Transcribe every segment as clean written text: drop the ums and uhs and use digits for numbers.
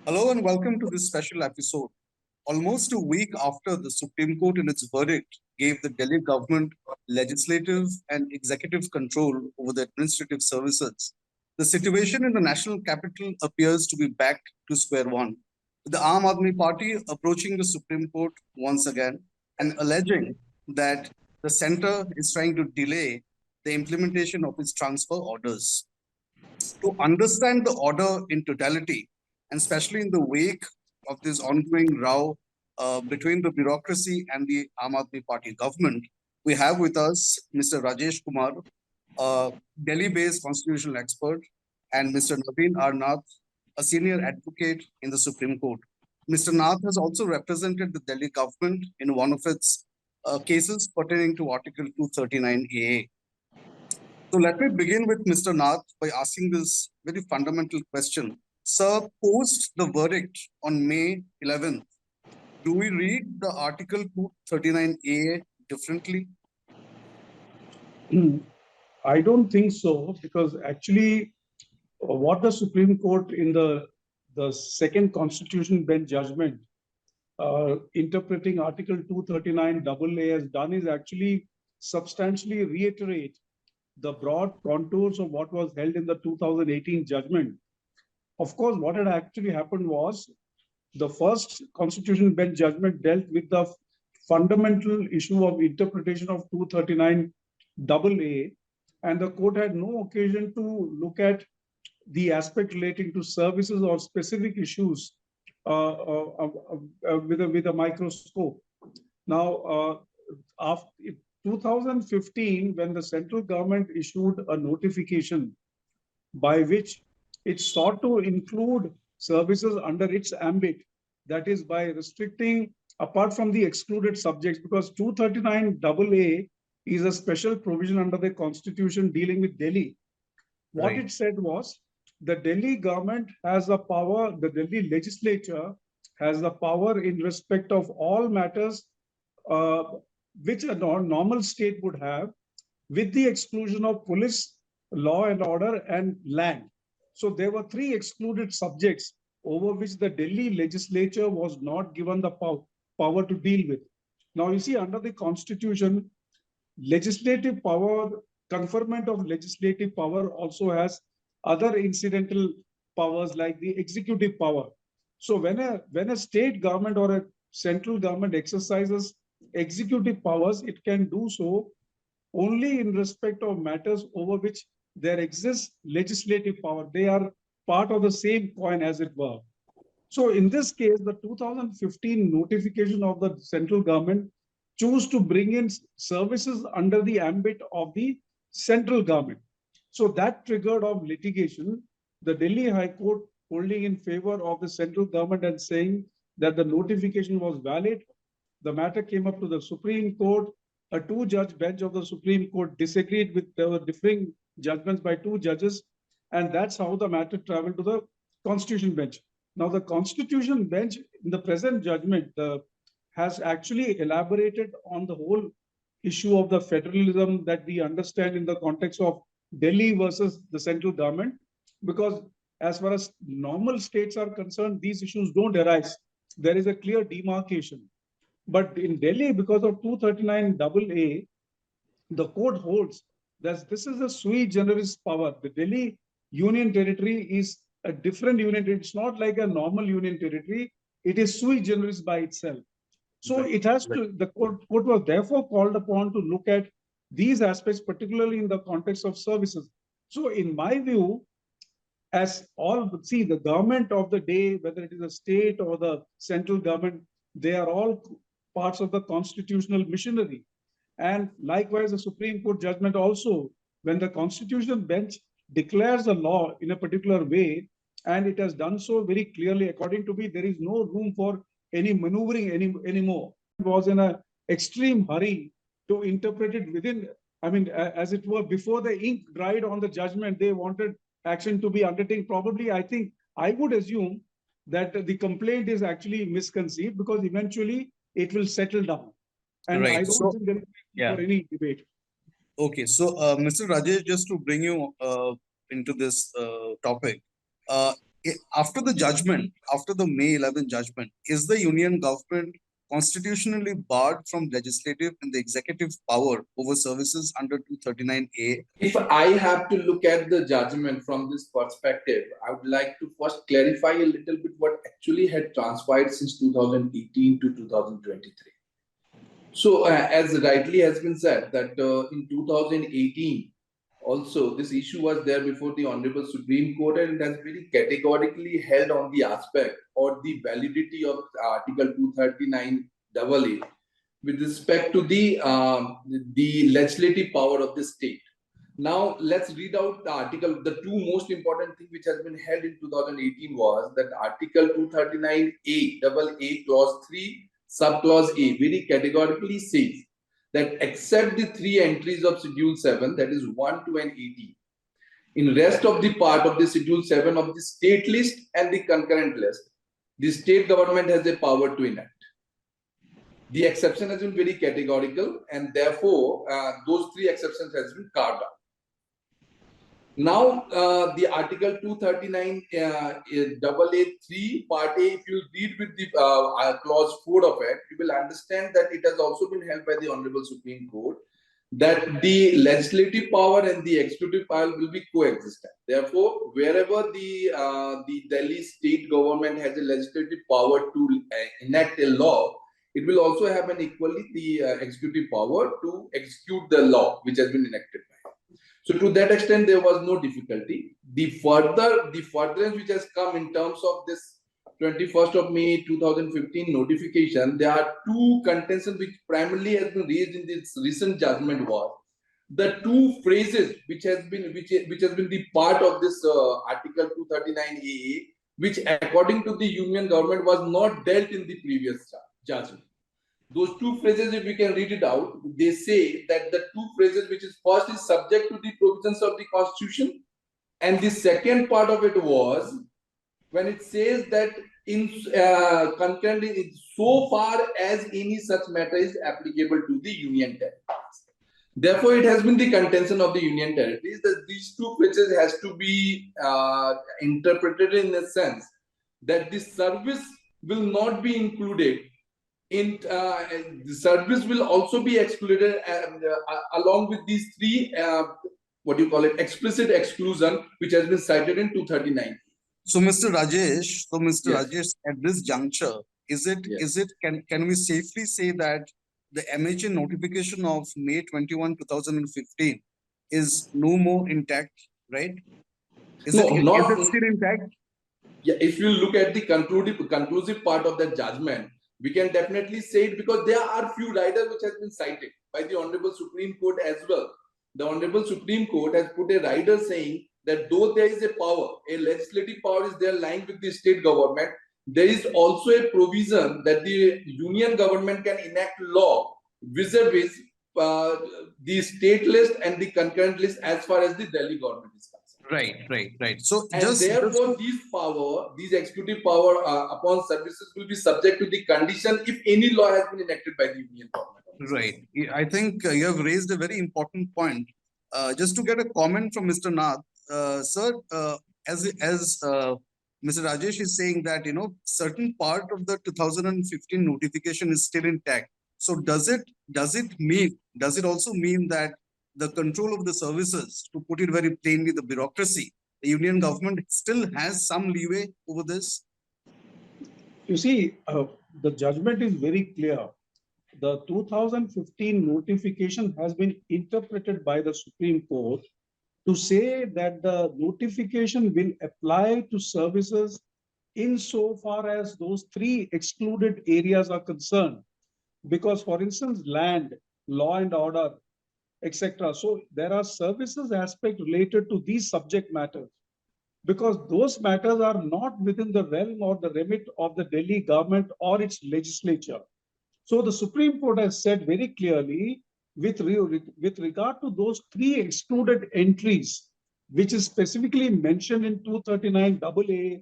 Hello and welcome to this special episode. Almost a week after the Supreme Court in its verdict gave the Delhi government legislative and executive control over the administrative services, the situation in the national capital appears to be back to square one, with the Aam Aadmi Party approaching the Supreme Court once again and alleging that the center is trying to delay the implementation of its transfer orders. To understand the order in totality, and especially in the wake of this ongoing row between the bureaucracy and the Aam Aadmi Party government, we have with us Mr. Rajesh Kumar, a Delhi-based constitutional expert, and Mr. Naveen Nath, a senior advocate in the Supreme Court. Mr. Nath has also represented the Delhi government in one of its cases pertaining to Article 239 AA. So let me begin with Mr. Nath by asking this very fundamental question. Sir, post the verdict on May 11th, do we read the Article 239A differently? I don't think so, because actually, what the Supreme Court in the second Constitution Bench judgment interpreting Article 239 AA has done is actually substantially reiterate the broad contours of what was held in the 2018 judgment. Of course, what had actually happened was the first Constitution Bench judgment dealt with the fundamental issue of interpretation of 239 AA, and the court had no occasion to look at the aspect relating to services or specific issues with a microscope. Now, after 2015, when the central government issued a notification by which it sought to include services under its ambit, that is by restricting, apart from the excluded subjects, because 239 AA is a special provision under the constitution dealing with Delhi. What it said was the Delhi government has the power, the Delhi legislature has the power in respect of all matters which a normal state would have, with the exclusion of police, law and order, and land. So there were three excluded subjects over which the Delhi legislature was not given the power to deal with. Now, you see, under the constitution, legislative power, conferment of legislative power also has other incidental powers like the executive power. So when a state government or a central government exercises executive powers, it can do so only in respect of matters over which there exists legislative power. They are part of the same coin, as it were. So in this case, the 2015 notification of the central government chose to bring in services under the ambit of the central government. So that triggered off litigation, the Delhi High Court holding in favor of the central government and saying that the notification was valid. The matter came up to the Supreme Court. A two-judge bench of the Supreme Court disagreed with the differing judgments by two judges, and that's how the matter traveled to the Constitution bench. Now, the Constitution bench in the present judgment has actually elaborated on the whole issue of the federalism that we understand in the context of Delhi versus the central government, because as far as normal states are concerned, these issues don't arise. There is a clear demarcation. But in Delhi, because of 239 AA, the court holds that this is a sui generis power. The Delhi Union Territory is a different union territory. It's not like a normal union territory. It is sui generis by itself. So it has to, the court was therefore called upon to look at these aspects, particularly in the context of services. So in my view, as all, see, the government of the day, whether it is a state or the central government, they are all parts of the constitutional machinery. And likewise, the Supreme Court judgment also, when the Constitution bench declares a law in a particular way, and it has done so very clearly, according to me, there is no room for any maneuvering anymore. It was in an extreme hurry to interpret it within, I mean, as it were, before the ink dried on the judgment, they wanted action to be undertaken. Probably, I think, I would assume that the complaint is actually misconceived, because eventually it will settle down. And I don't think there is for any debate. Okay, so Mr. Rajesh, just to bring you into this topic, After the judgment, after the May 11 judgment, is the union government constitutionally barred from legislative and the executive power over services under 239A? If I have to look at the judgment from this perspective, I would like to first clarify a little bit what actually had transpired since 2018 to 2023. So, as rightly has been said, that in 2018, also this issue was there before the Honorable Supreme Court, and it has very categorically held on the aspect or the validity of Article 239 AA with respect to the legislative power of the state. Now, let's read out the article. The two most important things which has been held in 2018 was that Article 239A, double A, Clause 3, Subclause A, very categorically says that except the three entries of Schedule 7, that is 1, 2, and 18, in rest of the part of the Schedule 7 of the state list and the concurrent list, the state government has a power to enact. The exception has been very categorical, and therefore those three exceptions has been carved out. Now, the Article 239 AA3 Part A, if you read with the Clause 4 of it, you will understand that it has also been held by the Honorable Supreme Court that the legislative power and the executive power will be coexistent. Therefore, wherever the Delhi state government has a legislative power to enact a law, it will also have an equally the executive power to execute the law which has been enacted by. So to that extent, there was no difficulty. The furtherance which has come in terms of this 21st of May 2015 notification, there are two contentions which primarily has been raised in this recent judgment was the two phrases which has been the part of this Article 239 AA, which according to the union government was not dealt in the previous judgment. Those two phrases, if we can read it out, they say that the two phrases, which is first is subject to the provisions of the Constitution, and the second part of it was when it says that in concurrently, so far as any such matter is applicable to the union territories. Therefore, it has been the contention of the union territories that these two phrases has to be interpreted in a sense that the service will not be included in the service will also be excluded along with these three what do you call it explicit exclusion which has been cited in 239. So, Mr. Rajesh, Yes. Rajesh, at this juncture, can we safely say that the MHA notification of May 21, 2015 is no more intact, right? Is No, it still intact? Yeah, if you look at the conclusive part of that judgment, we can definitely say it because there are few riders which has been cited by the Honorable Supreme Court as well. The Honorable Supreme Court has put a rider saying that though there is a power, a legislative power is there lying with the state government, there is also a provision that the union government can enact law vis-a-vis the state list and the concurrent list as far as the Delhi government is concerned. Right. So, and therefore, these executive power upon services will be subject to the condition if any law has been enacted by the union government. Right. I think you have raised a very important point. Just to get a comment from Mr. Nath, sir, as Mr. Rajesh is saying that certain part of the 2015 notification is still intact. So does it also mean that the control of the services, to put it very plainly, the bureaucracy, the union government still has some leeway over this? You see, the judgment is very clear. The 2015 notification has been interpreted by the Supreme Court to say that the notification will apply to services insofar as those three excluded areas are concerned. Because, for instance, land, law and order, etc. So there are services aspect related to these subject matters because those matters are not within the realm or the remit of the Delhi government or its legislature. So the Supreme Court has said very clearly with regard to those three excluded entries, which is specifically mentioned in 239 AA,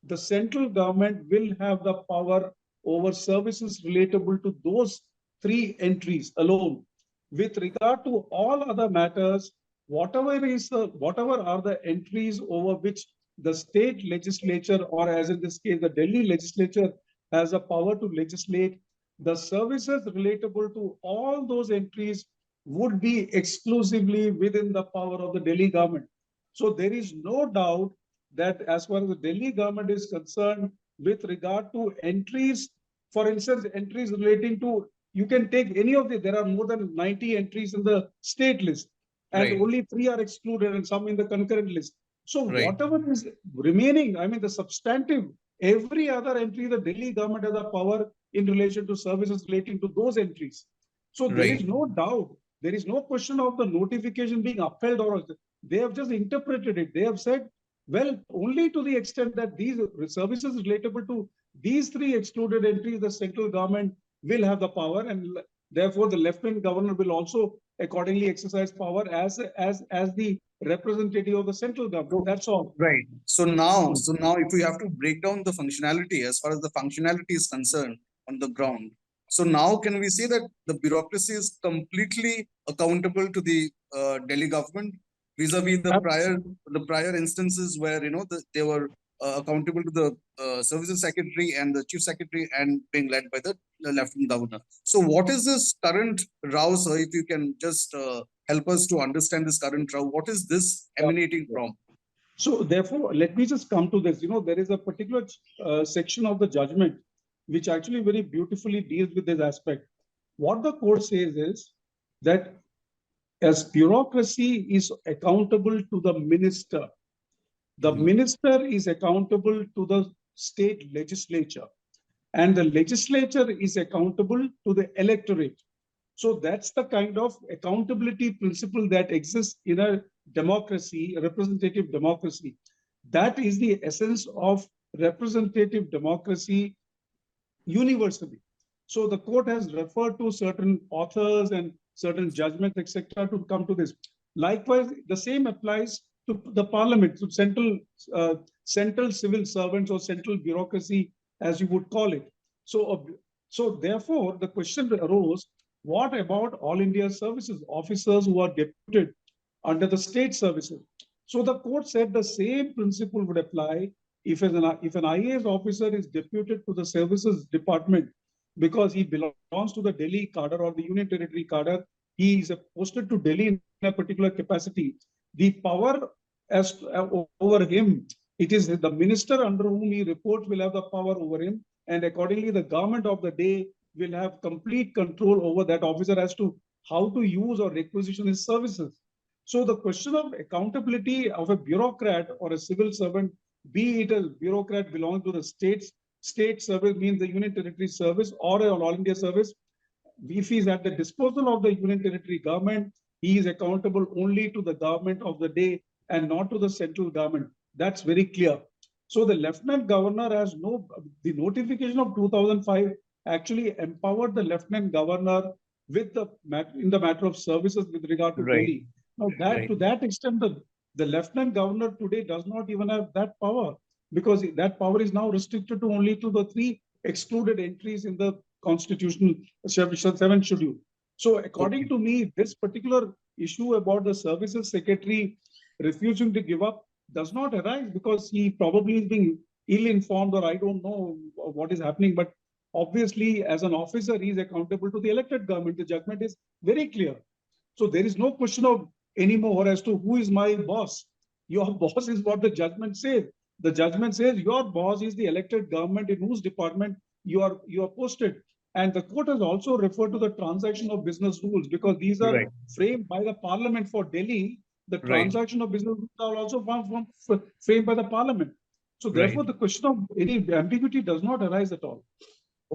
the central government will have the power over services relatable to those three entries alone. With regard to all other matters, whatever are the entries over which the state legislature, or as in this case, the Delhi legislature, has a power to legislate. The services relatable to all those entries would be exclusively within the power of the Delhi government. So there is no doubt that as far as the Delhi government is concerned, with regard to entries, for instance, entries relating to, you can take any of the, there are more than 90 entries in the state list, and Right. only 3 are excluded and some in the concurrent list. So Right. whatever is remaining, I mean, the substantive, every other entry, the Delhi government has a power in relation to services relating to those entries. So there Right. is no doubt, there is no question of the notification being upheld, or they have just interpreted it. They have said, well, only to the extent that these services relatable to these 3 excluded entries, the central government will have the power, and therefore the lieutenant governor will also accordingly exercise power as the representative of the central government. So, That's all. right. So now, if we have to break down the functionality as far as the functionality is concerned on the ground, so now can we say that the bureaucracy is completely accountable to the Delhi government vis-a-vis the prior instances where they were accountable to the services secretary and the chief secretary and being led by the lieutenant governor. So what is this current row, sir? If you can just help us to understand this current row, what is this emanating from? So therefore, let me just come to this. There is a particular section of the judgment which actually very beautifully deals with this aspect. What the court says is that as bureaucracy is accountable to the minister, the minister is accountable to the state legislature, and the legislature is accountable to the electorate. So that's the kind of accountability principle that exists in a democracy, a representative democracy. That is the essence of representative democracy universally. So the court has referred to certain authors and certain judgments, etc., to come to this. Likewise, the same applies to the parliament, to central civil servants or central bureaucracy, as you would call it. So therefore, the question arose: what about all India services officers who are deputed under the state services? So the court said the same principle would apply if an IAS officer is deputed to the services department because he belongs to the Delhi cadre or the Union Territory cadre, he is posted to Delhi in a particular capacity. The power over him, it is the minister under whom he reports will have the power over him, and accordingly the government of the day will have complete control over that officer as to how to use or requisition his services. So the question of accountability of a bureaucrat or a civil servant, be it a bureaucrat belonging to the state service means the Union Territory service or an All India service, if he is at the disposal of the Union Territory government, he is accountable only to the government of the day and not to the central government. That's very clear. So the Lieutenant Governor the notification of 2005 actually empowered the Lieutenant Governor in the matter of services with regard to Right. Delhi. Now Right. to that extent, the Lieutenant Governor today does not even have that power, because that power is now restricted to only to the 3 excluded entries in the constitutional 7th schedule. So according to me, this particular issue about the services secretary refusing to give up does not arise because he probably is being ill-informed, or I don't know what is happening. But obviously, as an officer, he is accountable to the elected government. The judgment is very clear. So there is no question of anymore as to who is my boss. Your boss is what the judgment says. The judgment says your boss is the elected government in whose department you are posted. And the court has also referred to the transaction of business rules, because these are Right. framed by the parliament for Delhi. The Right. transaction of business rules are also framed by the parliament. So Right. therefore, the question of any ambiguity does not arise at all.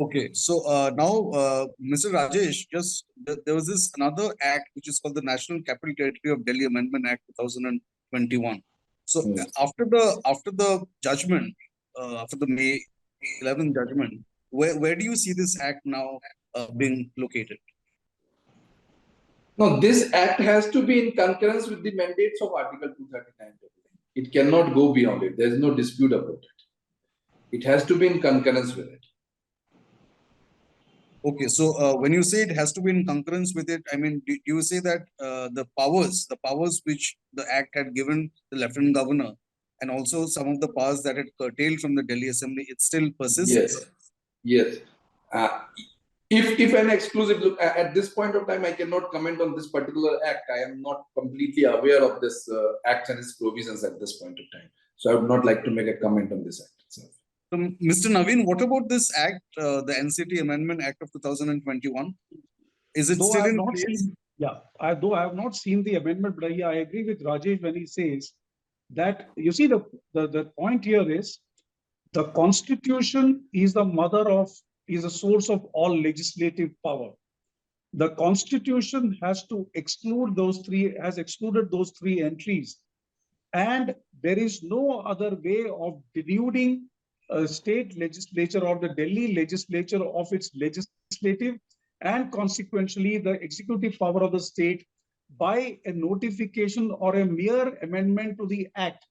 Okay, so now, Mr. Rajesh, there was this another act which is called the National Capital Territory of Delhi Amendment Act 2021. So after the judgment, after the May 11th judgment, where do you see this act now being located? No, this act has to be in concurrence with the mandates of Article 239. It cannot go beyond it. There is no dispute about it. It has to be in concurrence with it. Okay, so when you say it has to be in concurrence with it, I mean, do you say that the powers which the act had given the lieutenant governor and also some of the powers that had curtailed from the Delhi Assembly, it still persists? Yes, yes. Uh, if an exclusive look at this point of time, I cannot comment on this particular act. I am not completely aware of this act and its provisions at this point of time. So I would not like to make a comment on this act itself. Mr. Naveen, what about this act, the NCT Amendment Act of 2021? Is it Though I still have in not place? seen, yeah, though I have not seen the amendment, but yeah, I agree with Rajesh when he says that, you see, the point here is the Constitution is the mother of, is a source of all legislative power. The Constitution has to exclude those three, has excluded those three entries. And there is no other way of denuding a state legislature or the Delhi legislature of its legislative and consequentially the executive power of the state by a notification or a mere amendment to the act.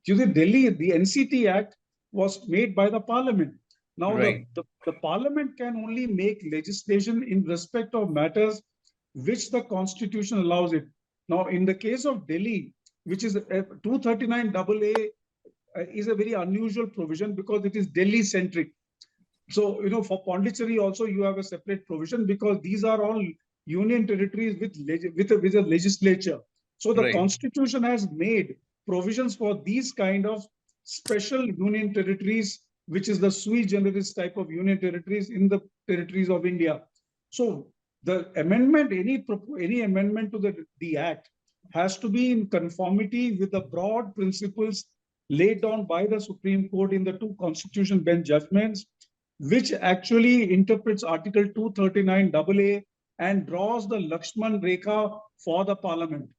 You see, Delhi, the NCT Act was made by the parliament. Now, Right. the parliament can only make legislation in respect of matters which the constitution allows it. Now, in the case of Delhi, which is 239 AA, is a very unusual provision because it is Delhi centric. So, for Pondicherry also, you have a separate provision because these are all union territories with a legislature. So the Right. constitution has made provisions for these kind of special union territories, which is the sui generis type of union territories in the territories of India. So the amendment, any amendment to the act has to be in conformity with the broad principles laid down by the Supreme Court in the two constitution bench judgments, which actually interprets Article 239 AA and draws the Lakshman Rekha for the parliament.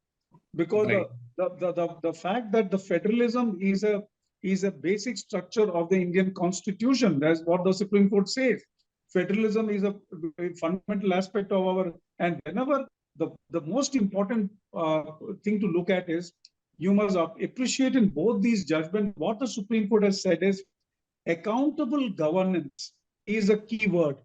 Because Right. the fact that the federalism is a basic structure of the Indian Constitution, that's what the Supreme Court says. Federalism is a fundamental aspect of our, and whenever the most important thing to look at is you must appreciate in both these judgments what the Supreme Court has said is accountable governance is a key word.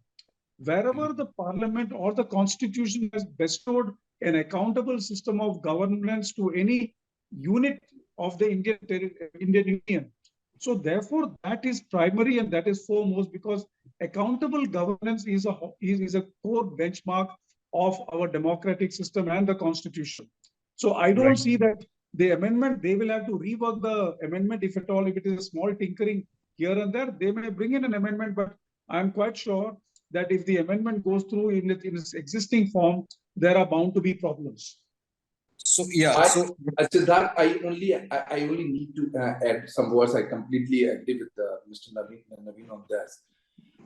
Wherever the parliament or the constitution has bestowed an accountable system of governance to any unit of the Indian Union. So therefore, that is primary and that is foremost because accountable governance is a core benchmark of our democratic system and the constitution. So I don't Right. see that the amendment, they will have to rework the amendment if at all, if it is a small tinkering here and there, they may bring in an amendment, but I'm quite sure that if the amendment goes through in its existing form, there are bound to be problems. So yeah. So Siddharth, I only need to add some words. I completely agree with Mr. Naveen on this.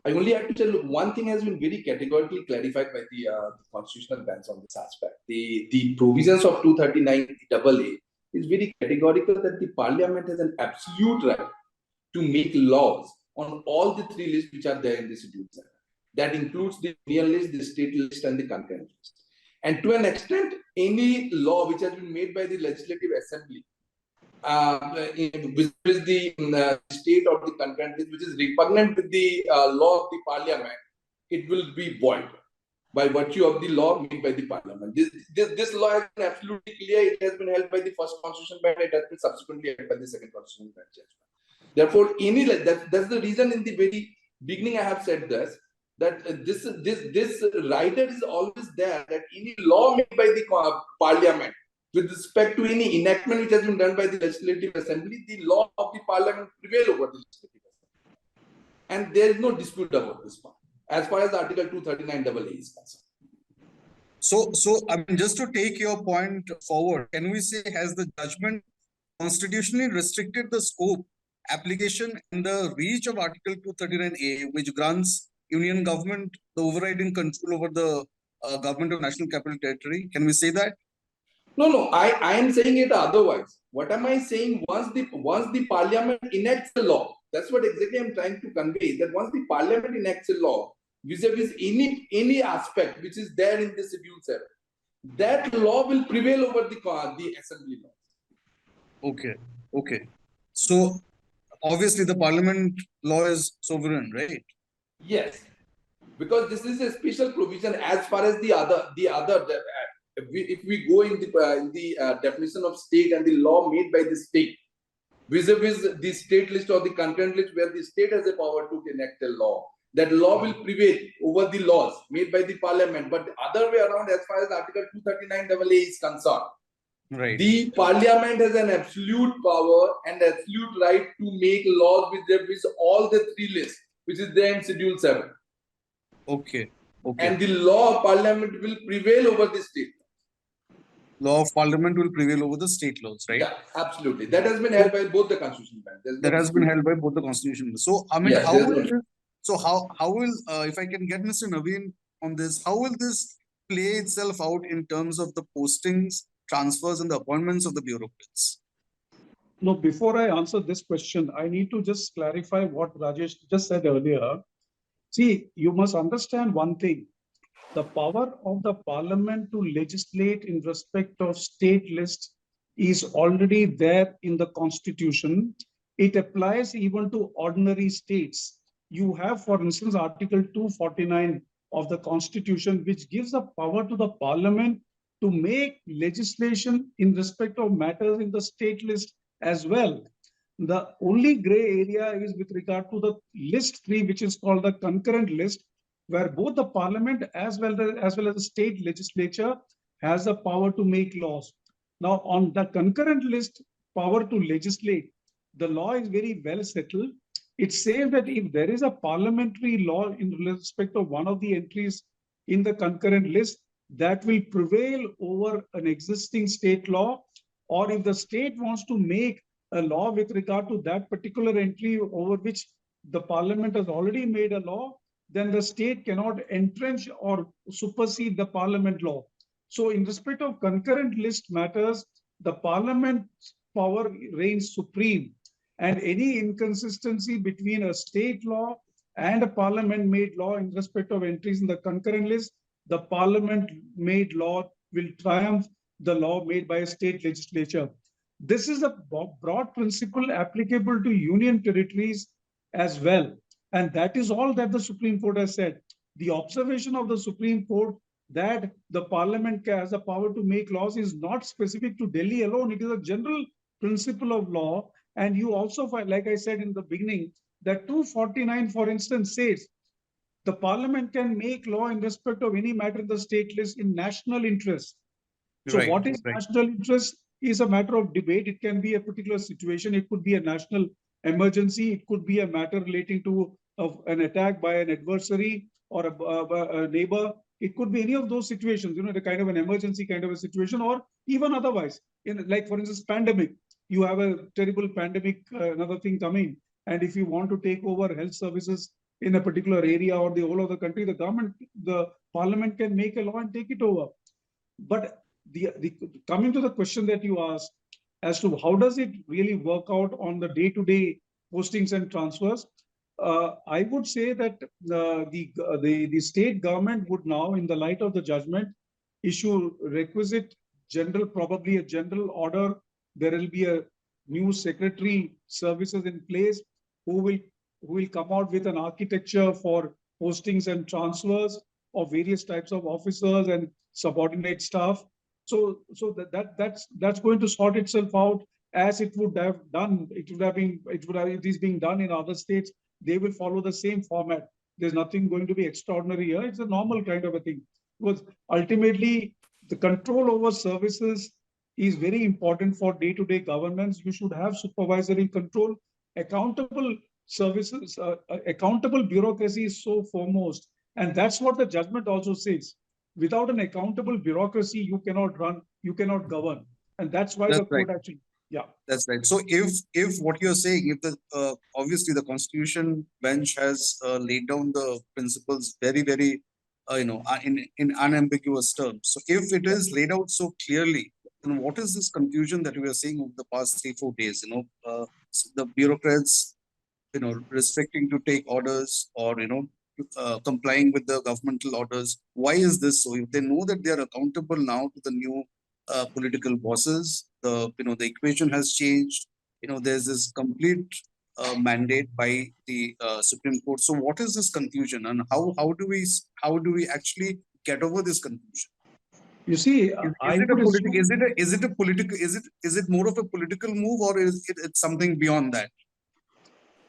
I only have to tell you one thing has been very categorically clarified by the constitutional bench on this aspect. The provisions of 239 AA is very categorical that the parliament has an absolute right to make laws on all the three lists which are there in the schedule. That includes the union list, the state list, and the concurrent list. And to an extent, any law which has been made by the legislative assembly, which is the state or the concurrent list, which is repugnant with the law of the parliament, it will be void by virtue of the law made by the parliament. This law has been absolutely clear. It has been held by the first constitutional bench. It has been subsequently held by the second constitutional bench judgment. Therefore, that's the reason in the very beginning I have said this, that this rider is always there, that any law made by the parliament with respect to any enactment which has been done by the legislative assembly, the law of the parliament prevail over the legislative assembly. And there is no dispute about this part, as far as Article 239 AA is concerned. So I mean, just to take your point forward, can we say has the judgment constitutionally restricted the scope, application, and the reach of Article 239A, which grants union government the overriding control over the government of National Capital Territory? Can we say that? No, I am saying it otherwise. What am I saying? Once the parliament enacts a law, that's what exactly I'm trying to convey. That once the parliament enacts a law, vis-a-vis any aspect which is there in the Schedule 7, that law will prevail over the assembly law. Okay. So obviously the parliament law is sovereign, right? Yes, because this is a special provision as far as the other. If we go in the definition of state and the law made by the state, vis-a-vis the state list or the concurrent list where the state has the power to enact a law. That law will prevail over the laws made by the parliament. But the other way around, as far as Article 239 AA is concerned, Right. the parliament has an absolute power and absolute right to make laws with all the three lists, which is there in Schedule 7. Okay. Okay. And the law of parliament will prevail over the state. Law of parliament will prevail over the state laws, right? Yeah, absolutely. That has been held by both the constitutional bench. That has been held by both the constitution. So, I mean, Yes, how there's will no- this, so how will, if I can get Mr. Naveen on this, how will this play itself out in terms of the postings, transfers, and the appointments of the bureaucrats? No, before I answer this question, I need to just clarify what Rajesh just said earlier. See, you must understand one thing. The power of the parliament to legislate in respect of state lists is already there in the constitution. It applies even to ordinary states. You have, for instance, Article 249 of the constitution, which gives a power to the parliament to make legislation in respect of matters in the state list as well. The only gray area is with regard to the list 3, which is called the concurrent list, where both the parliament as well as the state legislature has the power to make laws. Now, on the concurrent list, power to legislate, the law is very well settled. It says that if there is a parliamentary law in respect of one of the entries in the concurrent list, that will prevail over an existing state law, or if the state wants to make a law with regard to that particular entry over which the parliament has already made a law, then the state cannot entrench or supersede the parliament law. So in respect of concurrent list matters, the parliament's power reigns supreme, and any inconsistency between a state law and a parliament made law in respect of entries in the concurrent list, the parliament made law will triumph the law made by a state legislature. This is a broad principle applicable to union territories as well. And that is all that the Supreme Court has said. The observation of the Supreme Court that the parliament has the power to make laws is not specific to Delhi alone. It is a general principle of law. And you also find, like I said in the beginning, that 249, for instance, says the parliament can make law in respect of any matter in the state list in national interest. So Right. what is Right. national interest is a matter of debate. It can be a particular situation. It could be a national emergency. It could be a matter relating to an attack by an adversary or a neighbor. It could be any of those situations, the kind of an emergency kind of a situation, or even otherwise. Like, for instance, pandemic. You have a terrible pandemic, another thing coming. And if you want to take over health services in a particular area or the whole of the country, the parliament can make a law and take it over. But the coming to the question that you asked as to how does it really work out on the day-to-day postings and transfers, I would say that the state government would now, in the light of the judgment, issue requisite probably a general order. There will be a new secretary services in place who will come out with an architecture for postings and transfers of various types of officers and subordinate staff. So that's going to sort itself out as it would have done. It is being done in other states. They will follow the same format. There's nothing going to be extraordinary here. It's a normal kind of a thing. Because ultimately, the control over services is very important for day-to-day governance. You should have supervisory control. Accountable services, accountable bureaucracy is so foremost. And that's what the judgment also says. Without an accountable bureaucracy, you cannot run, you cannot govern. And that's why That's the right. court actually, yeah. That's right. So if what you're saying, if the obviously the constitution bench has laid down the principles very in unambiguous terms. So if it is laid out so clearly, then what is this confusion that we are seeing over the past 3-4 days? The bureaucrats restricting to take orders, or complying with the governmental orders. Why is this so? If they know that they are accountable now to the new political bosses, the equation has changed. There's this complete mandate by the Supreme Court. So what is this confusion, and how do we actually get over this confusion? You see, Is I it a would political? assume, Is it a political? Is it more of a political move, or is it it's something beyond that?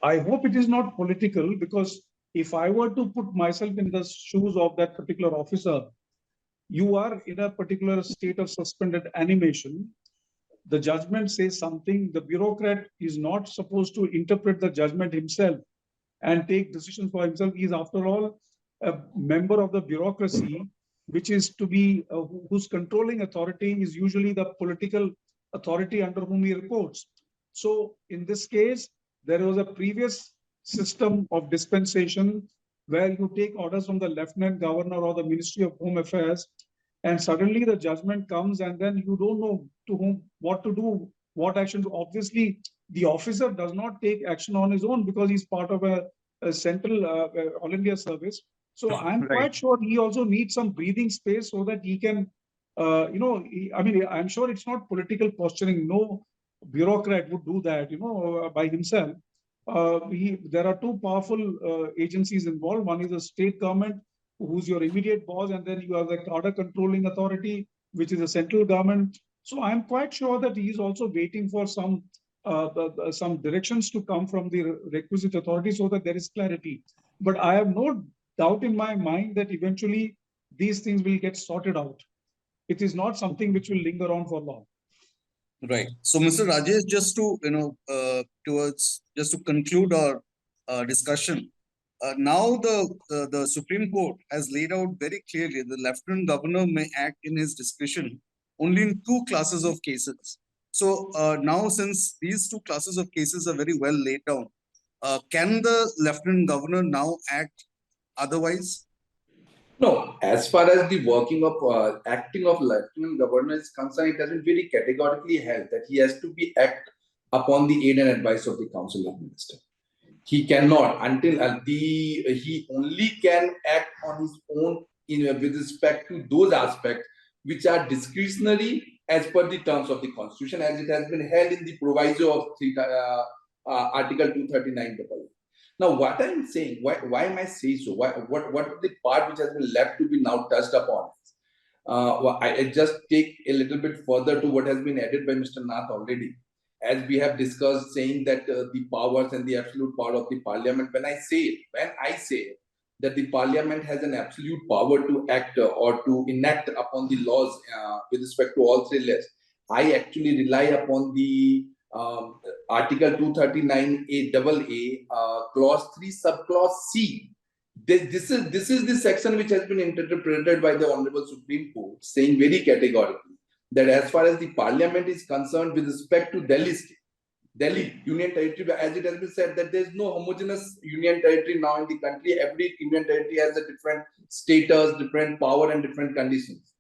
I hope it is not political, because if I were to put myself in the shoes of that particular officer, you are in a particular state of suspended animation. The judgment says something. The bureaucrat is not supposed to interpret the judgment himself and take decisions for himself. He is, after all, a member of the bureaucracy, which is to be whose controlling authority is usually the political authority under whom he reports. So, in this case, there was a previous system of dispensation where you take orders from the lieutenant governor or the Ministry of Home Affairs, and suddenly the judgment comes, and then you don't know to whom, what to do, what action. Obviously, the officer does not take action on his own because he's part of a central All India service. So I'm Right. quite sure he also needs some breathing space so that he can, I mean, I'm sure it's not political posturing. No bureaucrat would do that, by himself. There are two powerful agencies involved. One is the state government, who's your immediate boss, and then you have the cadre controlling authority, which is the central government. So I'm quite sure that he is also waiting for some directions to come from the requisite authority so that there is clarity. But I have no doubt in my mind that eventually these things will get sorted out. It is not something which will linger on for long. Right. So, Mr. Rajesh, just to towards just to conclude our discussion, now the Supreme Court has laid out very clearly the Lieutenant Governor may act in his discretion only in two classes of cases. So now, since these two classes of cases are very well laid down, can the Lieutenant Governor now act otherwise? No, as far as the working of acting of lieutenant governor is concerned, it has been very categorically held that he has to be act upon the aid and advice of the council of ministers. He cannot until he only can act on his own with respect to those aspects which are discretionary as per the terms of the constitution, as it has been held in the proviso of article 239. Now, what I'm saying, why am I saying so? What is the part which has been left to be now touched upon? I just take a little bit further to what has been added by Mr. Nath already. As we have discussed, saying that the powers and the absolute power of the parliament, when I say that the parliament has an absolute power to act or to enact upon the laws with respect to all three laws, I actually rely upon the Article 239A double A, clause 3, subclause C. This is the section which has been interpreted by the Honorable Supreme Court, saying very categorically that as far as the parliament is concerned with respect to Delhi state, Delhi Union Territory, as it has been said, that there is no homogeneous Union Territory now in the country. Every Union Territory has a different status, different power, and different conditions.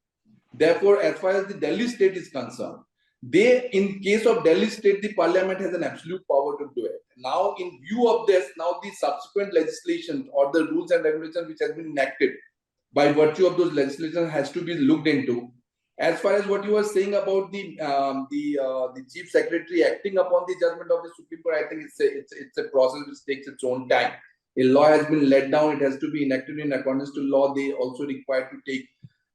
Therefore, as far as the Delhi state is concerned, in case of Delhi state, the parliament has an absolute power to do it. Now, in view of this, now the subsequent legislation or the rules and regulations which has been enacted by virtue of those legislation has to be looked into. As far as what you were saying about the chief secretary acting upon the judgment of the Supreme Court, I think it's a process which takes its own time. A law has been laid down; it has to be enacted in accordance to law. They also required to take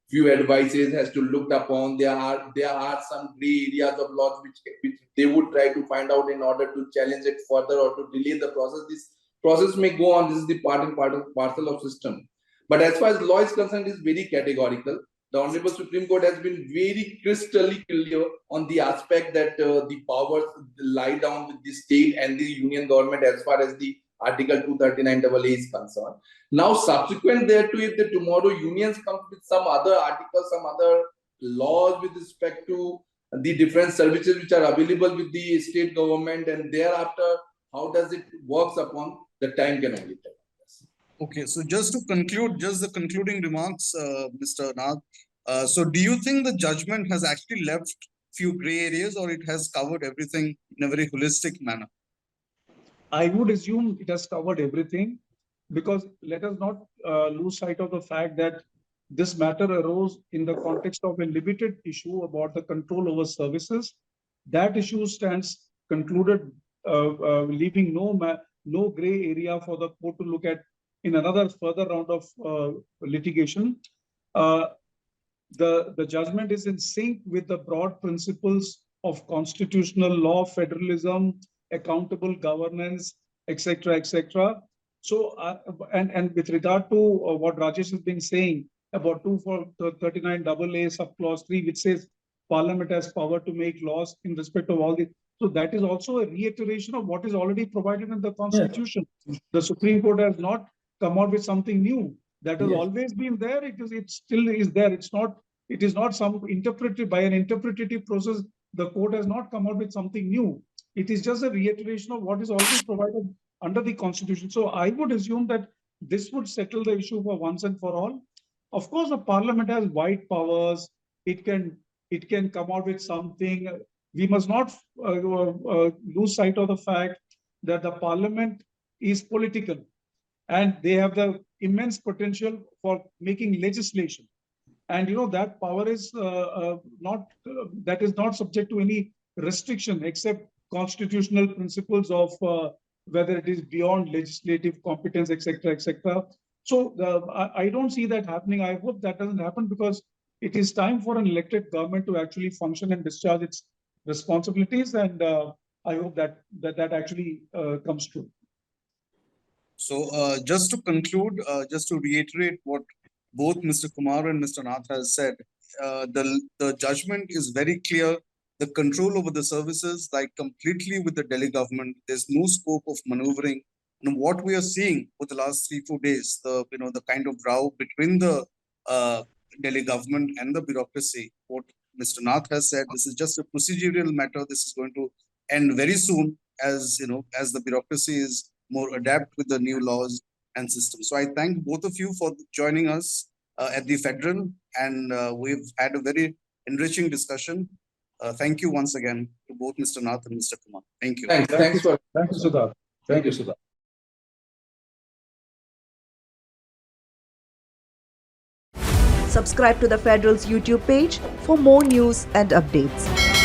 few advices, has to looked upon. There are some gray areas of laws which they would try to find out in order to challenge it further or to delay the process. This process may go on. This is the part and parcel of system. But as far as law is concerned, it is very categorical. The Honorable Supreme Court has been very crystally clear on the aspect that the powers lie down with the state and the union government as far as the Article 239 AA is concerned. Now, subsequent thereto, if the tomorrow unions come with some other articles, some other laws with respect to the different services which are available with the state government, and thereafter, how does it works upon, the time can only tell. Okay, so just to conclude, just the concluding remarks, Mr. Nath. So, do you think the judgment has actually left few gray areas, or it has covered everything in a very holistic manner? I would assume it has covered everything, because let us not lose sight of the fact that this matter arose in the context of a limited issue about the control over services. That issue stands concluded, leaving no gray area for the court to look at in another further round of litigation. Uh, the judgment is in sync with the broad principles of constitutional law, federalism, accountable governance, etc., etc. So, and with regard to what Rajesh has been saying about 239 AA subclause 3, which says Parliament has power to make laws in respect of all the. So that is also a reiteration of what is already provided in the Constitution. The Supreme Court has not come out with something new. That has always been there. It still is there. It is not some interpreted by an interpretative process. The court has not come out with something new. It is just a reiteration of what is already provided under the Constitution. So I would assume that this would settle the issue for once and for all. Of course, the Parliament has wide powers. It can come out with something. We must not lose sight of the fact that the Parliament is political, and they have the immense potential for making legislation. And that power is not that is not subject to any restriction except constitutional principles of whether it is beyond legislative competence, etc., etc. So I don't see that happening. I hope that doesn't happen, because it is time for an elected government to actually function and discharge its responsibilities, and I hope that actually comes true. So, just to conclude, just to reiterate what both Mr. Kumar and Mr. Nath has said, the judgment is very clear. The control over the services lie completely with the Delhi government. There's no scope of maneuvering. And what we are seeing for the last 3-4 days, the kind of row between the uh, Delhi government and the bureaucracy. What Mr. Nath has said, this is just a procedural matter. This is going to end very soon, as as the bureaucracy is more adapt with the new laws and systems. So I thank both of you for joining us at the federal, and we've had a very enriching discussion. Thank you once again to both Mr. Nath and Mr. Kumar. Thank you. Thanks for. Thank you, Sudha. Thank you, Sudha. Subscribe to the Federal's YouTube page for more news and updates.